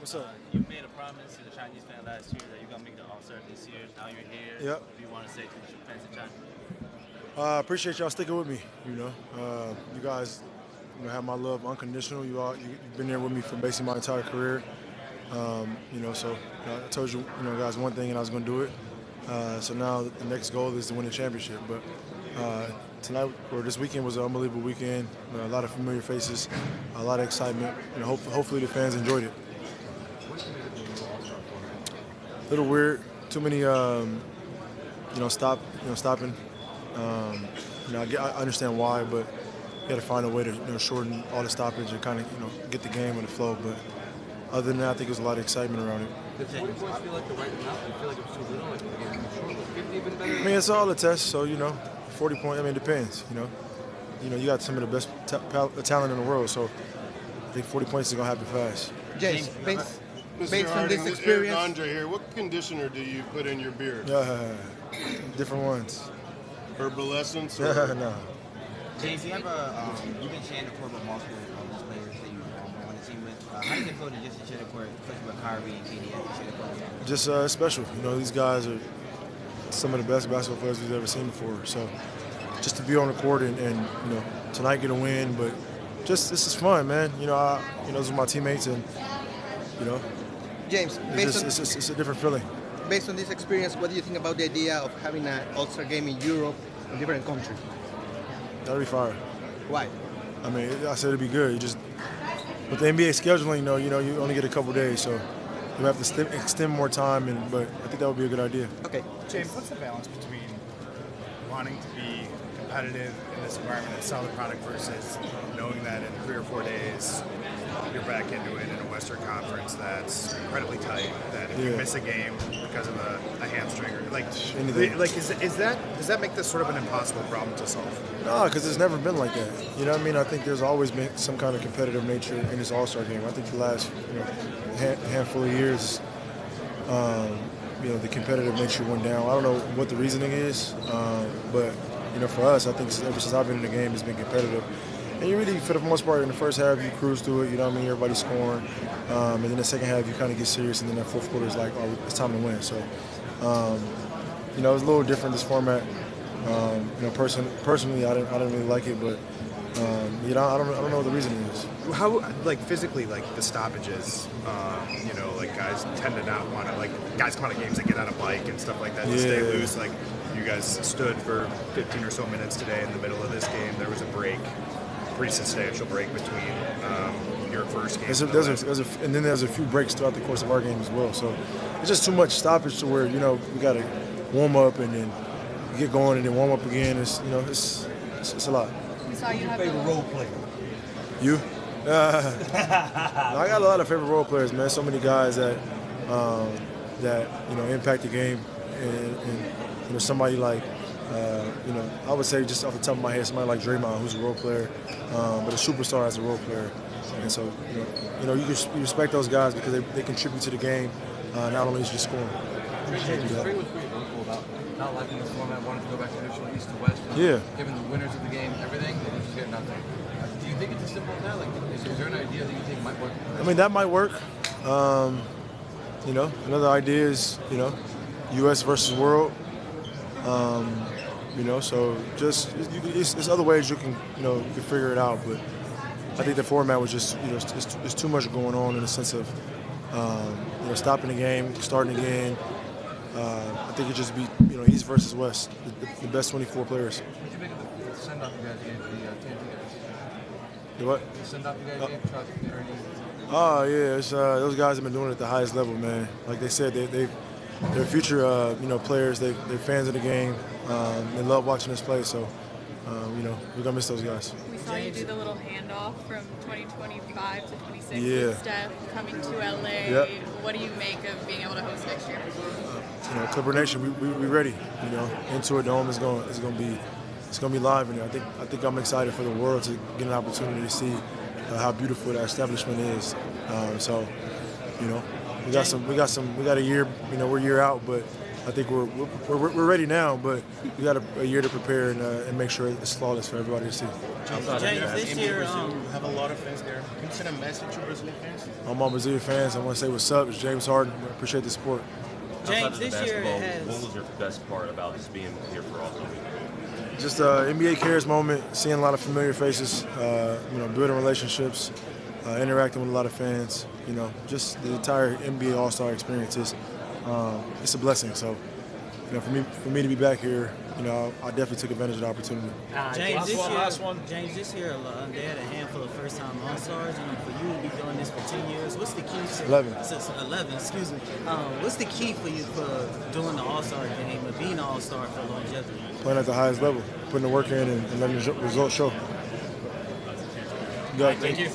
What's up? You made a promise to the Chinese fan last year that you're gonna make the All-Star this year. Now you're here. Yep. What do you want to say to the fans in China? Appreciate y'all sticking with me. You guys, have my love unconditional. You've been there with me for basically my entire career. So I told you, guys, one thing, and I was going to do it. So now the next goal is to win the championship. But tonight or this weekend was an unbelievable weekend. A lot of familiar faces, a lot of excitement. Hopefully the fans enjoyed it. A little weird. Too many, stopping. I understand why, but you got to find a way to shorten all the stoppage and kind of get the game in the flow. But other than that, I think there's a lot of excitement around it. Did 40 points feel like the right amount? Do you feel like it was too little? Like the game too short? Was 50 even better? I mean, it's all a test. So 40 points. I mean, it depends. You got some of the best talent in the world. So I think 40 points is gonna happen fast. James, based on Harden, this experience, Andre here. What conditioner do you put in your beard? Different ones. Herbal essence? No. James, you have you've been sharing the court with multiple of these players that you on the team with. How do you feel to just share the court, especially with Kyrie and KD at the share the court? Just special. These guys are some of the best basketball players we've ever seen before. So just to be on the court and tonight get a win, but this is fun, man. Those are my teammates, and James, it's a different feeling. based on this experience, what do you think about the idea of having an All-Star game in Europe, in different countries? That'll be fire. Why? I mean, I said it'd be good. With the NBA scheduling, you only get a couple days, so you have to extend more time. But I think that would be a good idea. Okay. James, what's the balance between wanting to be competitive in this environment and sell the product versus knowing that in 3 or 4 days you're back into it in a Western Conference that's incredibly tight, that if you miss a game because of a hamstring or does that make this sort of an impossible problem to solve? No, because it's never been like that. I think there's always been some kind of competitive nature in this All-Star game. I think the last handful of years, the competitive nature went down. I don't know what the reasoning is, but for us, I think ever since I've been in the game, it's been competitive. And you really, for the most part, in the first half, you cruise through it. Everybody's scoring. And then the second half, you kind of get serious. And then that fourth quarter is like, oh, it's time to win. So, it's a little different, this format. Personally, I didn't really like it. But, I don't know what the reason is. How, physically, the stoppages, guys tend to not want to, guys come out of games that get on a bike and stuff like that to stay loose. You guys stood for 15 or so minutes today in the middle of this game. There was a break. Pretty substantial break between your first game. And then there's a few breaks throughout the course of our game as well. So it's just too much stoppage to where we got to warm up and then get going and then warm up again. It's a lot. We saw you have Favorite role player? You? I got a lot of favorite role players, man. So many guys that impact the game, and somebody like. I would say just off the top of my head, somebody like Draymond, who's a role player, but a superstar as a role player. And so, you respect those guys because they contribute to the game, not only just scoring. James, Trey was pretty vocal about not liking the format, wanting to go back to traditional East to West. Given the winners of the game, everything, they just get nothing. Do you think it's as simple as that? Is there an idea that you think might work? I mean, that might work. Another idea is, U.S. versus world. So just there's other ways you can figure it out, but I think the format was just it's too much going on in the sense of stopping the game, starting again. I think it just be East versus West, the best 24 players. What did you make of the send off you guys gave the TNT guys? The what? The send off you guys gave Charles Barkley. Oh yeah, it's, those guys have been doing it at the highest level, man. Like they said, they're future players. They're fans of the game. They love watching us play, so we're gonna miss those guys. We saw you do the little handoff from 2025 to 26 Yeah. with Steph coming to LA. Yep. What do you make of being able to host next year? Clipper Nation, we ready. Intuit Dome is gonna be live in there. I think I'm excited for the world to get an opportunity to see how beautiful that establishment is. We got a year. We're a year out, but I think we're ready now, but we got a year to prepare and make sure it's flawless for everybody to see. James, this year, have a lot of fans there. Can you send a message to Brazilian fans? All my Brazilian fans, I want to say what's up. It's James Harden. I appreciate the support. James, this year has. What was your best part about just being here for All-Star Week? Just NBA Cares moment, seeing a lot of familiar faces, building relationships, interacting with a lot of fans. Just the entire NBA All-Star experience it's a blessing. So, for me to be back here, I definitely took advantage of the opportunity. James, this year, they had a handful of first-time All-Stars. For you to be doing this for 10 years, what's the key? 11. 11, excuse me. What's the key for you for doing the All-Star game and being an All-Star for longevity? Playing at the highest level, putting the work in and letting the results show. Thank you.